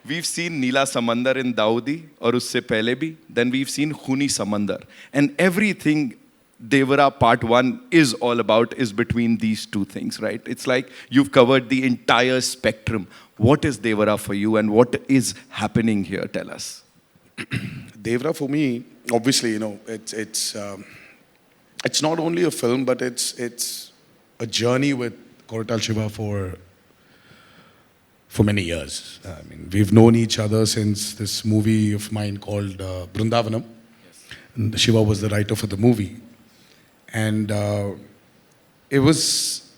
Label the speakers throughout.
Speaker 1: we've seen Neela Samandar in Daudi, or usse pehle bhi. Then we've seen Khuni Samandar. And everything Devara Part 1 is all about is between these two things, right? It's like you've covered the entire spectrum. What is Devara for you and what is happening here? Tell us.
Speaker 2: Devra for me, obviously, it's not only a film, but it's a journey with Koratal Shiva for many years. I mean, we've known each other since this movie of mine called Brindavanam. Yes. And Shiva was the writer for the movie, and it was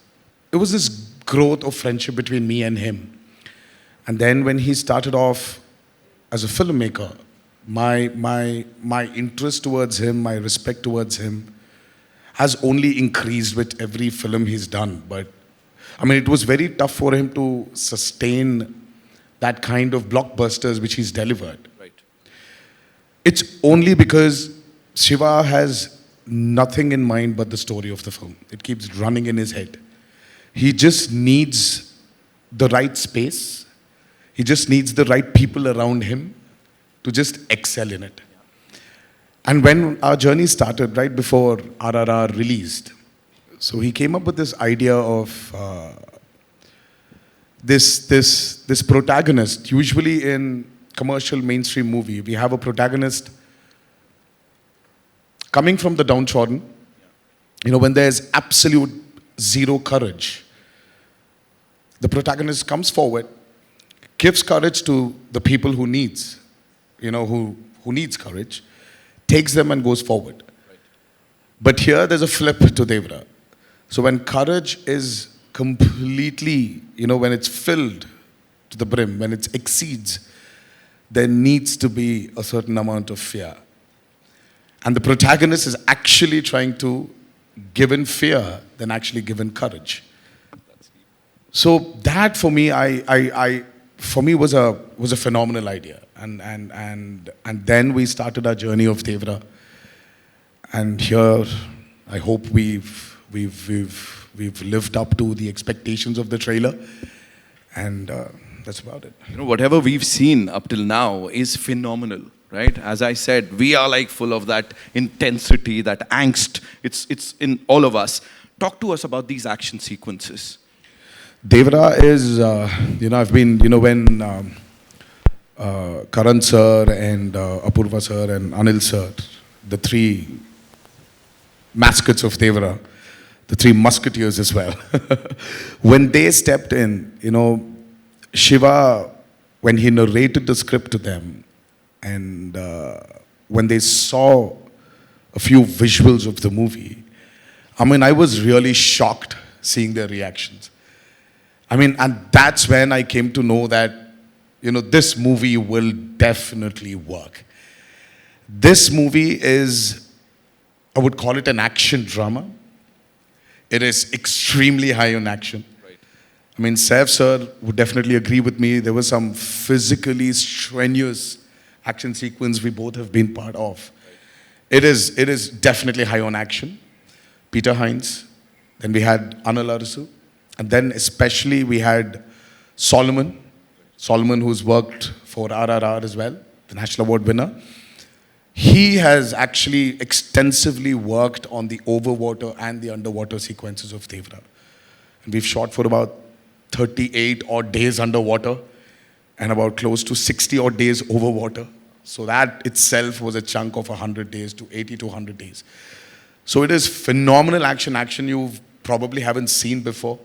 Speaker 2: this growth of friendship between me and him. And then when he started off as a filmmaker, my interest towards him, my respect towards him has only increased with every film he's done. But I mean, it was very tough for him to sustain that kind of blockbusters which he's delivered.
Speaker 1: Right.
Speaker 2: It's only because Shiva has nothing in mind but the story of the film. It keeps running in his head. He just needs the right space. He just needs the right people around him to just excel in it. And when our journey started, right before RRR released, so he came up with this idea of this protagonist. Usually in commercial mainstream movie, we have a protagonist coming from the downtrodden, when there's absolute zero courage. The protagonist comes forward, gives courage to the people who needs courage, takes them and goes forward. Right. But here there's a flip to Devra. So when courage is completely, when it's filled to the brim, when it exceeds, there needs to be a certain amount of fear. And the protagonist is actually trying to give in fear than actually give in courage. So that for me, was a phenomenal idea. And then we started our journey of Devra. And here, I hope we've lived up to the expectations of the trailer, and that's about it.
Speaker 1: Whatever we've seen up till now is phenomenal, right? As I said, we are like full of that intensity, that angst. It's in all of us. Talk to us about these action sequences.
Speaker 2: Devra is, I've been, when Karan sir and Apurva sir and Anil sir, the three mascots of Devra, the three musketeers as well. When they stepped in, Shiva, when he narrated the script to them, and when they saw a few visuals of the movie, I was really shocked seeing their reactions. And that's when I came to know that, this movie will definitely work. This movie is, I would call it an action drama. It is extremely high on action. Right. Saif sir would definitely agree with me. There was some physically strenuous action sequence we both have been part of. Right. It is definitely high on action. Peter Hines, then we had Anil Arasu, and then especially we had Solomon, who's worked for RRR as well, the National Award winner. He has actually extensively worked on the overwater and the underwater sequences of Devra. And we've shot for about 38 odd days underwater and about close to 60 odd days overwater. So that itself was a chunk of 100 days to 80 to 100 days. So it is phenomenal action you probably haven't seen before.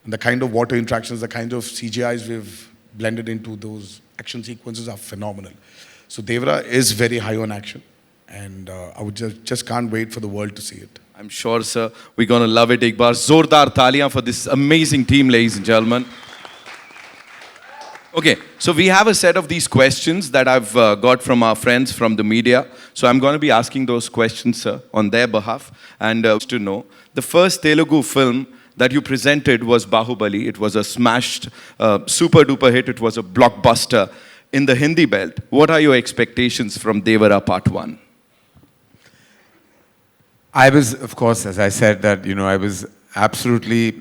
Speaker 2: And the kind of water interactions, the kind of CGIs we've blended into those action sequences are phenomenal. So Devra is very high on action, and I would just can't wait for the world to see it.
Speaker 1: I'm sure, sir, we're going to love it. Ek baar zordar taliyan for this amazing team, ladies and gentlemen. Okay, so we have a set of these questions that I've got from our friends from the media. So I'm going to be asking those questions, sir, on their behalf. And to know, the first Telugu film that you presented was Bahubali. It was a smashed, super duper hit. It was a blockbuster in the Hindi belt. What are your expectations from Devara Part 1?
Speaker 3: I was, of course, as I said, that, I was absolutely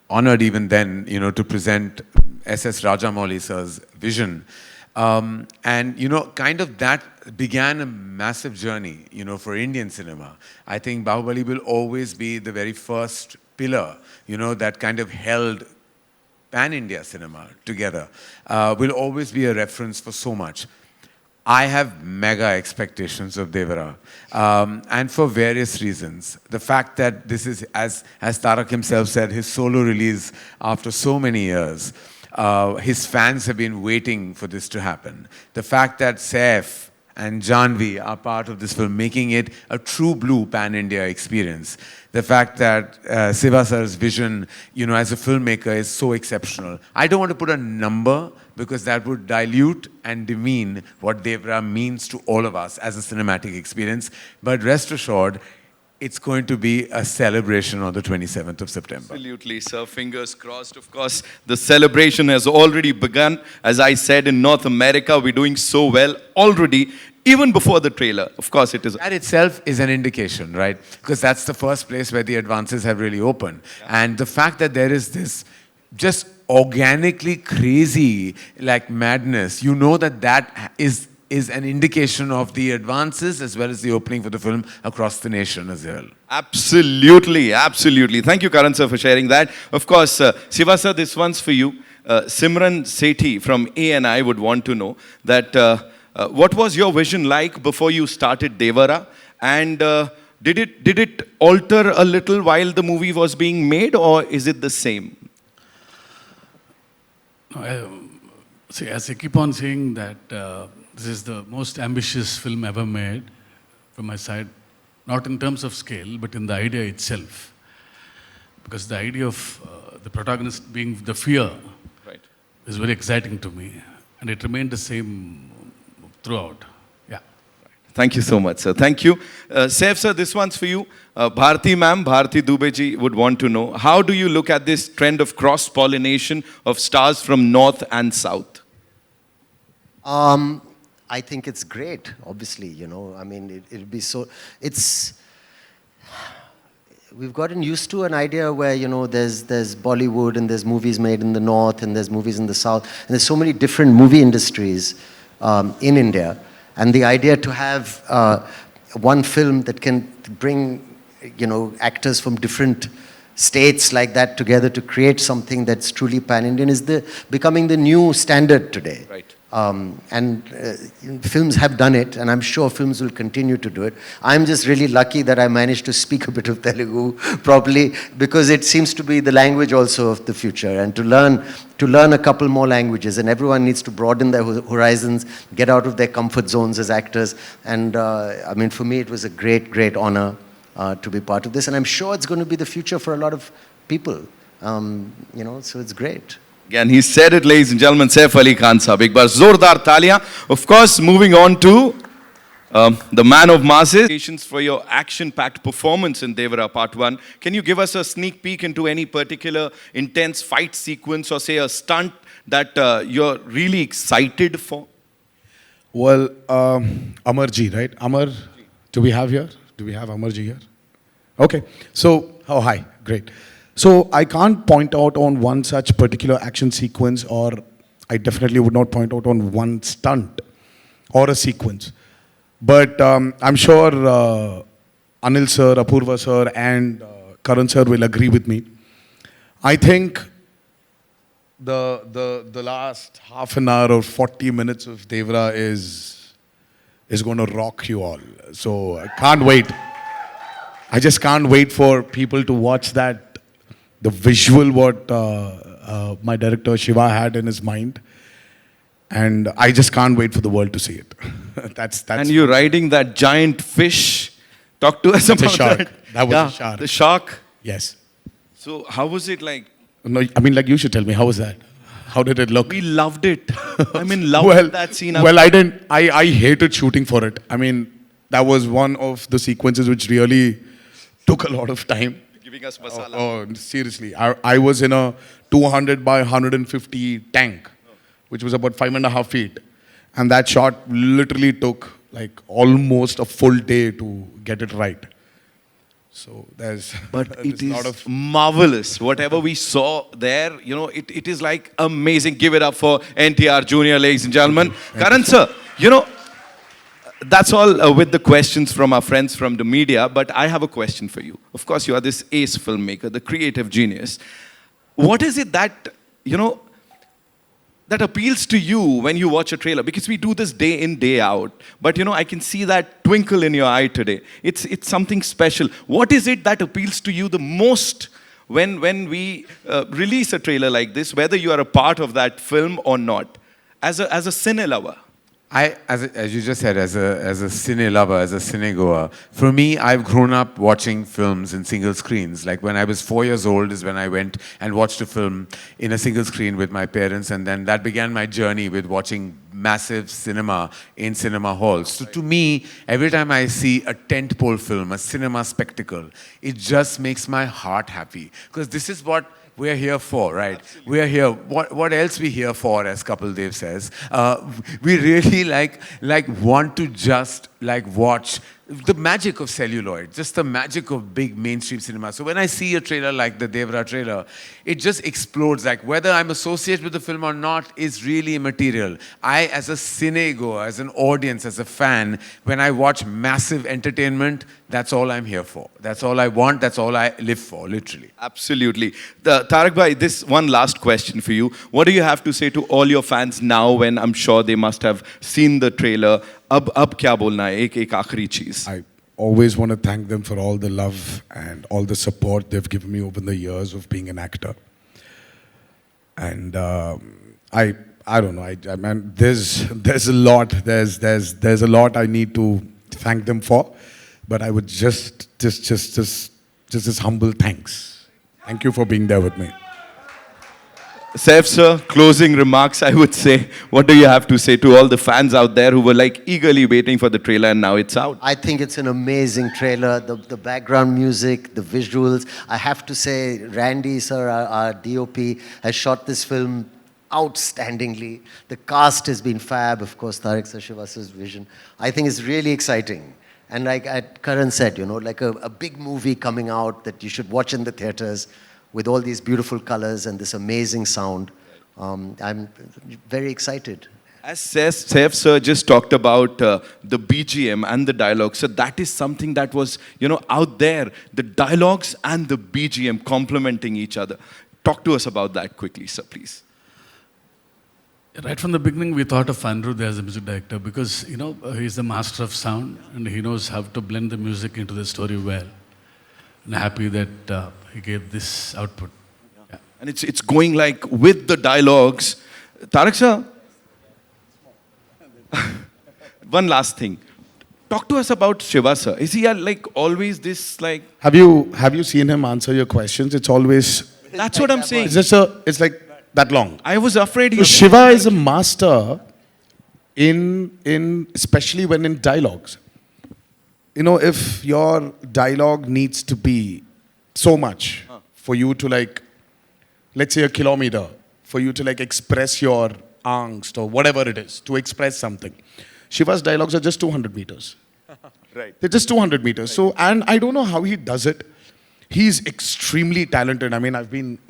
Speaker 3: honored even then, to present S.S. Rajamouli sir's vision. And, kind of that began a massive journey, for Indian cinema. I think Bahubali will always be the very first pillar, that kind of held pan-India cinema together. Will always be a reference for so much. I have mega expectations of Devara, and for various reasons. The fact that this is, as Tarak himself said, his solo release after so many years. His fans have been waiting for this to happen. The fact that Saif and Janvi are part of this film, making it a true blue pan-India experience. The fact that Siva sir's vision, as a filmmaker is so exceptional. I don't want to put a number because that would dilute and demean what Devara means to all of us as a cinematic experience. But rest assured, it's going to be a celebration on the 27th of September.
Speaker 1: Absolutely, sir. Fingers crossed. Of course, the celebration has already begun. As I said, in North America, we're doing so well already, even before the trailer. Of course, it is.
Speaker 3: That itself is an indication, right? Because that's the first place where the advances have really opened. Yeah. And the fact that there is this just organically crazy, like madness, that is an indication of the advances as well as the opening for the film across the nation as well.
Speaker 1: Absolutely, absolutely. Thank you, Karan sir, for sharing that. Of course, Siva sir, this one's for you. Simran Sethi from ANI would want to know that what was your vision like before you started Devara, and did it alter a little while the movie was being made, or is it the same?
Speaker 4: See, as I keep on saying that this is the most ambitious film ever made from my side, not in terms of scale, but in the idea itself. Because the idea of the protagonist being the fear is very exciting to me. And it remained the same throughout. Yeah.
Speaker 1: Thank you so much, sir. Thank you. Saif sir, this one's for you. Bharti ma'am, Bharti Dubey ji would want to know, how do you look at this trend of cross-pollination of stars from north and south?
Speaker 5: I think it's great, obviously, I mean, it'll be so, we've gotten used to an idea where, there's Bollywood and there's movies made in the north and there's movies in the south. And there's so many different movie industries in India. And the idea to have one film that can bring, actors from different states like that together to create something that's truly pan-Indian is becoming the new standard today.
Speaker 1: Right.
Speaker 5: Films have done it, and I'm sure films will continue to do it. I'm just really lucky that I managed to speak a bit of Telugu properly, because it seems to be the language also of the future, and to learn a couple more languages, and everyone needs to broaden their horizons, get out of their comfort zones as actors. And I mean, for me, it was a great, great honor to be part of this, and I'm sure it's going to be the future for a lot of people. So it's great.
Speaker 1: Again, he said it, ladies and gentlemen, Saif Ali Khan Sahab. Ek baar zordar taliyan. Of course, moving on to the man of masses. For your action-packed performance in Devara Part 1, can you give us a sneak peek into any particular intense fight sequence or say a stunt that you're really excited for?
Speaker 2: Well, Amarji, right? Amar, do we have here? Do we have Amarji here? Okay. So, oh, hi. Great. So I can't point out on one such particular action sequence, or I definitely would not point out on one stunt or a sequence. But I'm sure Anil sir, Apurva sir and Karan sir will agree with me. I think the last half an hour or 40 minutes of Devara is going to rock you all. So I can't wait. I just can't wait for people to watch that. The visual what my director Shiva had in his mind, and I just can't wait for the world to see it. that's.
Speaker 1: And you're riding that giant fish. Talk to us about
Speaker 2: a shark.
Speaker 1: that.
Speaker 2: That was a shark.
Speaker 1: The shark.
Speaker 2: Yes.
Speaker 1: So how was it like?
Speaker 2: No, I mean, like, you should tell me, how was that? How did it look?
Speaker 1: We loved it. I'm in love with that scene.
Speaker 2: Well, I didn't. I hated shooting for it. I mean, that was one of the sequences which really took a lot of time.
Speaker 1: Giving us masala.
Speaker 2: Oh, seriously. I was in a 200 by 150 tank, which was about 5.5 feet. And that shot literally took like almost a full day to get it right. So there's,
Speaker 1: But
Speaker 2: there's
Speaker 1: it
Speaker 2: a lot
Speaker 1: is
Speaker 2: of
Speaker 1: marvelous. Whatever we saw there, it is like amazing. Give it up for NTR Junior, ladies and gentlemen. Karan sir, that's all with the questions from our friends from the media. But I have a question for you. Of course, you are this ace filmmaker, the creative genius. What is it that, that appeals to you when you watch a trailer? Because we do this day in, day out. But I can see that twinkle in your eye today. It's something special. What is it that appeals to you the most when we release a trailer like this, whether you are a part of that film or not, as a cine lover?
Speaker 3: As you just said, as a cine lover, as a cine goer, for me, I've grown up watching films in single screens. Like when I was 4 years old is when I went and watched a film in a single screen with my parents, and then that began my journey with watching massive cinema in cinema halls. So to me, every time I see a tentpole film, a cinema spectacle, it just makes my heart happy. Because this is what we're here for, right? Absolutely. We are here. What else we here for, as Kapil Dev says? We really want to just watch the magic of celluloid, just the magic of big mainstream cinema. So when I see a trailer like the Devara trailer, it just explodes. Like whether I'm associated with the film or not is really immaterial. I, as a cine goer, as an audience, as a fan, when I watch massive entertainment, that's all I'm here for. That's all I want. That's all I live for, literally.
Speaker 1: Absolutely. Tarak bhai, this one last question for you. What do you have to say to all your fans now when I'm sure they must have seen the trailer? अब क्या बोलना है एक आखिरी चीज.
Speaker 2: I always want to thank them for all the love and all the support they've given me over the years of being an actor. And I don't know. I mean, there's a lot. There's a lot I need to thank them for, but I would just this humble thanks. Thank you for being there with me.
Speaker 1: Saif sir, closing remarks, I would say. What do you have to say to all the fans out there who were eagerly waiting for the trailer and now it's out?
Speaker 5: I think it's an amazing trailer. The background music, the visuals. I have to say, Randy sir, our DOP, has shot this film outstandingly. The cast has been fab. Of course, Tarak Sashivasa's vision. I think it's really exciting. And like Karan said, like a big movie coming out that you should watch in the theaters, with all these beautiful colors and this amazing sound. I'm very excited.
Speaker 1: As Saif sir just talked about the BGM and the dialogue, so that is something that was, out there, the dialogues and the BGM complementing each other. Talk to us about that quickly, sir, please.
Speaker 4: Right from the beginning, we thought of Anirudh as a music director because, he's the master of sound and he knows how to blend the music into the story well. And happy that he gave this output. Yeah.
Speaker 1: And it's going with the dialogues. Tarak sir, one last thing. Talk to us about Shiva sir. Is he always this
Speaker 2: Have you seen him answer your questions? It's always.
Speaker 1: That's what I'm saying.
Speaker 2: It's like that long.
Speaker 1: I was afraid
Speaker 2: So Shiva is a master in especially when in dialogues. If your dialogue needs to be so much for you to let's say a kilometer, for you to express your angst or whatever it is, to express something. Shiva's dialogues are just 200 meters.
Speaker 1: Right.
Speaker 2: They're just 200 meters. Right. So, and I don't know how he does it. He's extremely talented. I mean,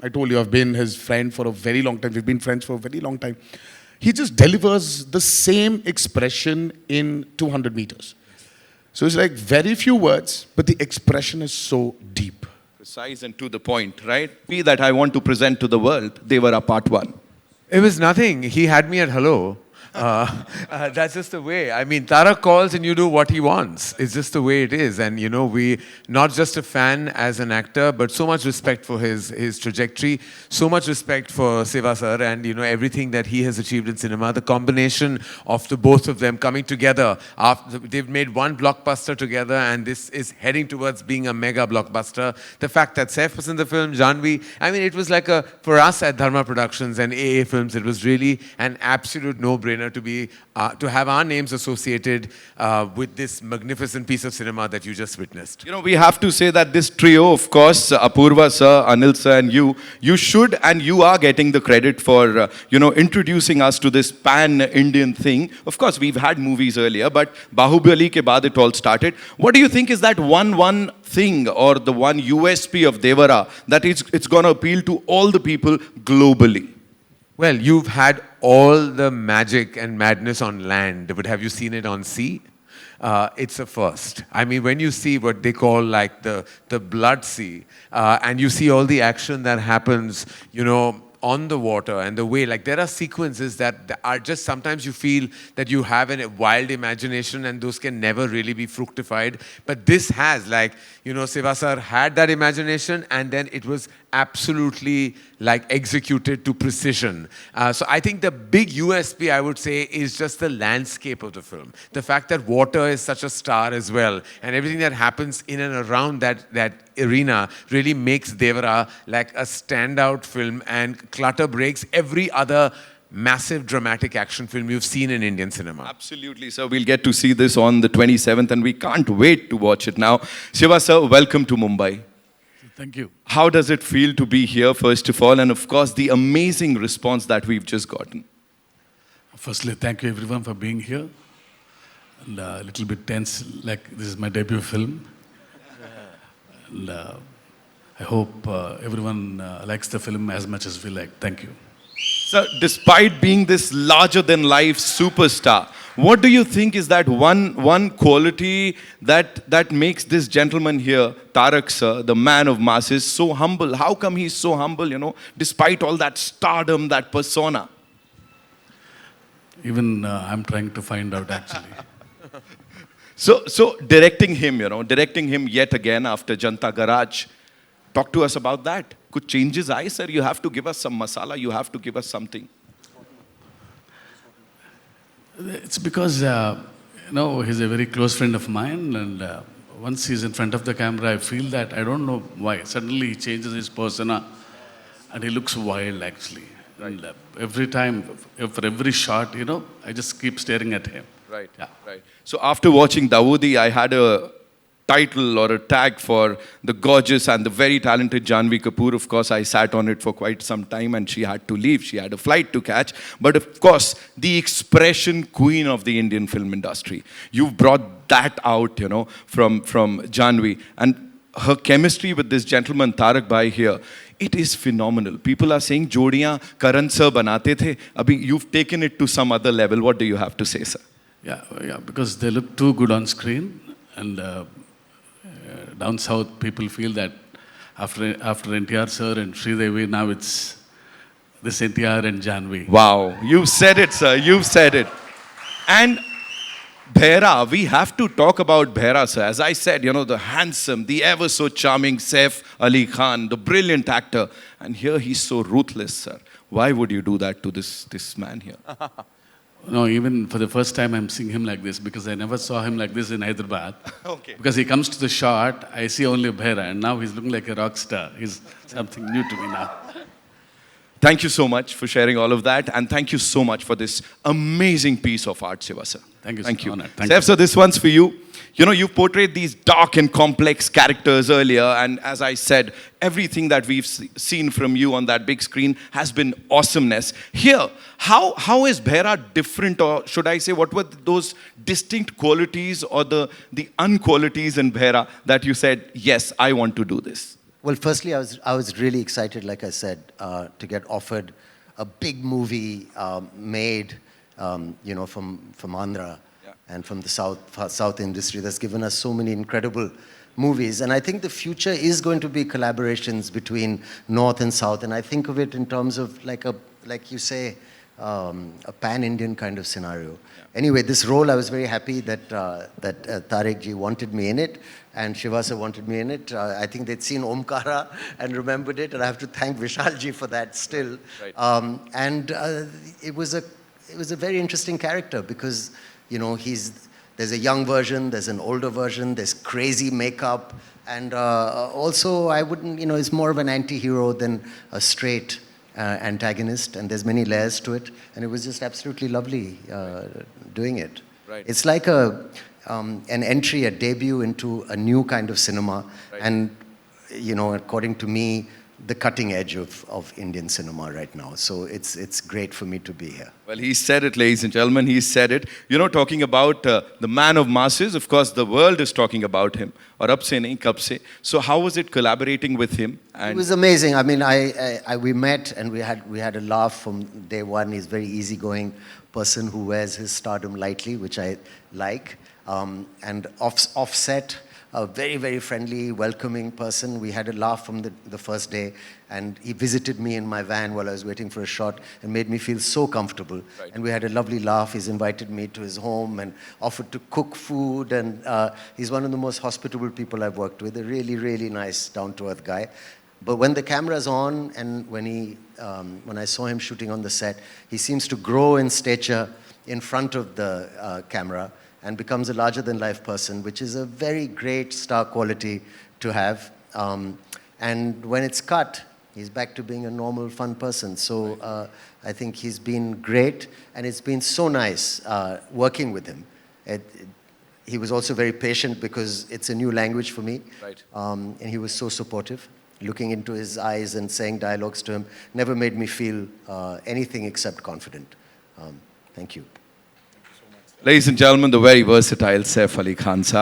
Speaker 2: I told you, I've been his friend for a very long time. We've been friends for a very long time. He just delivers the same expression in 200 meters. So it's very few words, but the expression is so deep.
Speaker 1: Precise and to the point, right? Be that I want to present to the world, they were a part one.
Speaker 3: It was nothing. He had me at hello. That's just the way. I mean, Tarak calls and you do what he wants. It's just the way it is. And, we, not just a fan as an actor, but so much respect for his trajectory, so much respect for Seva sir and, everything that he has achieved in cinema. The combination of the both of them coming together. They've made one blockbuster together and this is heading towards being a mega blockbuster. The fact that Saif was in the film, Janvi, I mean, it was for us at Dharma Productions and AA Films, it was really an absolute no-brainer no-brainer to have our names associated with this magnificent piece of cinema that you just witnessed.
Speaker 1: You know, we have to say that this trio, of course, Apurva sir, Anil sir, and you should and you are getting the credit for, introducing us to this pan-Indian thing. Of course, we've had movies earlier, but Bahubali ke baad it all started. What do you think is that one thing or the one USP of Devara that it's going to appeal to all the people globally?
Speaker 3: Well, you've had all the magic and madness on land, but have you seen it on sea? It's a first. I mean, when you see what they call like the blood sea, and you see all the action that happens, on the water and the way, like there are sequences that are just, sometimes you feel that you have a wild imagination and those can never really be fructified. But this has, like, Siva sir had that imagination and then it was absolutely like executed to precision. So I think the big USP, I would say, is just the landscape of the film. The fact that water is such a star as well, and everything that happens in and around that arena really makes Devara like a standout film and clutter breaks every other massive dramatic action film you've seen in Indian cinema.
Speaker 1: Absolutely, sir. We'll get to see this on the 27th and we can't wait to watch it now. Shiva sir, welcome to Mumbai.
Speaker 4: Thank you.
Speaker 1: How does it feel to be here, first of all, and of course the amazing response that we've just gotten?
Speaker 4: Firstly, thank you everyone for being here. And a little bit tense, like this is my debut film. And I hope everyone likes the film as much as we like. Thank you.
Speaker 1: Sir, despite being this larger-than-life superstar, what do you think is that one quality that makes this gentleman here, Tarak sir, the man of masses, so humble? How come he's so humble, despite all that stardom, that persona?
Speaker 4: Even I'm trying to find out actually.
Speaker 1: So directing him yet again after Janta Garage, talk to us about that. Could changes aaye, sir? You have to give us some masala, you have to give us something.
Speaker 4: It's because, he's a very close friend of mine, and once he's in front of the camera, I feel that, I don't know why, suddenly he changes his persona, and he looks wild, actually. And every time, for every shot, I just keep staring at him.
Speaker 1: Right,
Speaker 4: Yeah.
Speaker 1: right. So after watching Dawoodi, I had a title or a tag for the gorgeous and the very talented Janhvi Kapoor. Of course, I sat on it for quite some time and she had to leave. She had a flight to catch. But of course, the expression queen of the Indian film industry. You've brought that out, from Janhvi. And her chemistry with this gentleman, Tarak Bhai here, it is phenomenal. People are saying, Jodiyan Karan sir banate the. Abhi, you've taken it to some other level. What do you have to say, sir?
Speaker 4: Yeah, because they look too good on screen, and down south, people feel that after NTR sir and Sridevi, now it's this NTR and Janhvi.
Speaker 1: Wow, you've said it, sir. You've said it. And Bhaira, we have to talk about Bhaira, sir. As I said, the handsome, the ever so charming Saif Ali Khan, the brilliant actor. And here he's so ruthless, sir. Why would you do that to this man here?
Speaker 4: No, even for the first time I'm seeing him like this, because I never saw him like this in Hyderabad.
Speaker 1: Okay.
Speaker 4: Because he comes to the shot, I see only Bhaira, and now he's looking like a rock star. He's something new to me now.
Speaker 1: Thank you so much for sharing all of that, and thank you so much for this amazing piece of art, Shiva sir.
Speaker 4: Thank you,
Speaker 1: Thank
Speaker 4: sir.
Speaker 1: you.
Speaker 4: Honored. Thank
Speaker 1: Saif,
Speaker 4: you.
Speaker 1: sir, this one's for you. You've portrayed these dark and complex characters earlier, and as I said, everything that we've seen from you on that big screen has been awesomeness. Here, how is Bhaira different, or should I say, what were those distinct qualities or the unqualities in Bhaira that you said, yes, I want to do this?
Speaker 5: Well, firstly, I was really excited, like I said, to get offered a big movie made, from Andhra and from the South industry that's given us so many incredible movies. And I think the future is going to be collaborations between North and South. And I think of it in terms of like you say, a pan-Indian kind of scenario. Yeah. Anyway, this role, I was very happy that Tarak ji wanted me in it, and Shiva sir wanted me in it. I think they'd seen Omkara and remembered it, and I have to thank Vishal ji for that still. Right. It was a very interesting character because, there's a young version, there's an older version, there's crazy makeup, and also I wouldn't, it's more of an anti-hero than a straight antagonist, and there's many layers to it, and it was just absolutely lovely doing it.
Speaker 1: Right.
Speaker 5: It's like an entry, a debut into a new kind of cinema, and you know, according to me, the cutting edge of Indian cinema right now. So it's great for me to be here.
Speaker 1: Well, he said it, ladies and gentlemen. He said it. You know, talking about the man of masses, of course, the world is talking about him. Aur ab se nahi, kab se. So how was it collaborating with him?
Speaker 5: It was amazing. I mean, we met and we had a laugh from day one. He's a very easygoing person who wears his stardom lightly, which I like. And offset, a very, very friendly, welcoming person. We had a laugh from the first day, and he visited me in my van while I was waiting for a shot and made me feel so comfortable.
Speaker 1: Right.
Speaker 5: And we had a lovely laugh. He's invited me to his home and offered to cook food, and he's one of the most hospitable people I've worked with, a really, really nice, down-to-earth guy. But when the camera's on and when I saw him shooting on the set, he seems to grow in stature in front of the camera and becomes a larger-than-life person, which is a very great star quality to have. And when it's cut, he's back to being a normal, fun person. So I think he's been great, and it's been so nice working with him. He was also very patient because it's a new language for me.
Speaker 1: Right.
Speaker 5: And he was so supportive. Looking into his eyes and saying dialogues to him never made me feel anything except confident. Thank you.
Speaker 1: Ladies and gentlemen, the very versatile Saif Ali Khan Saab.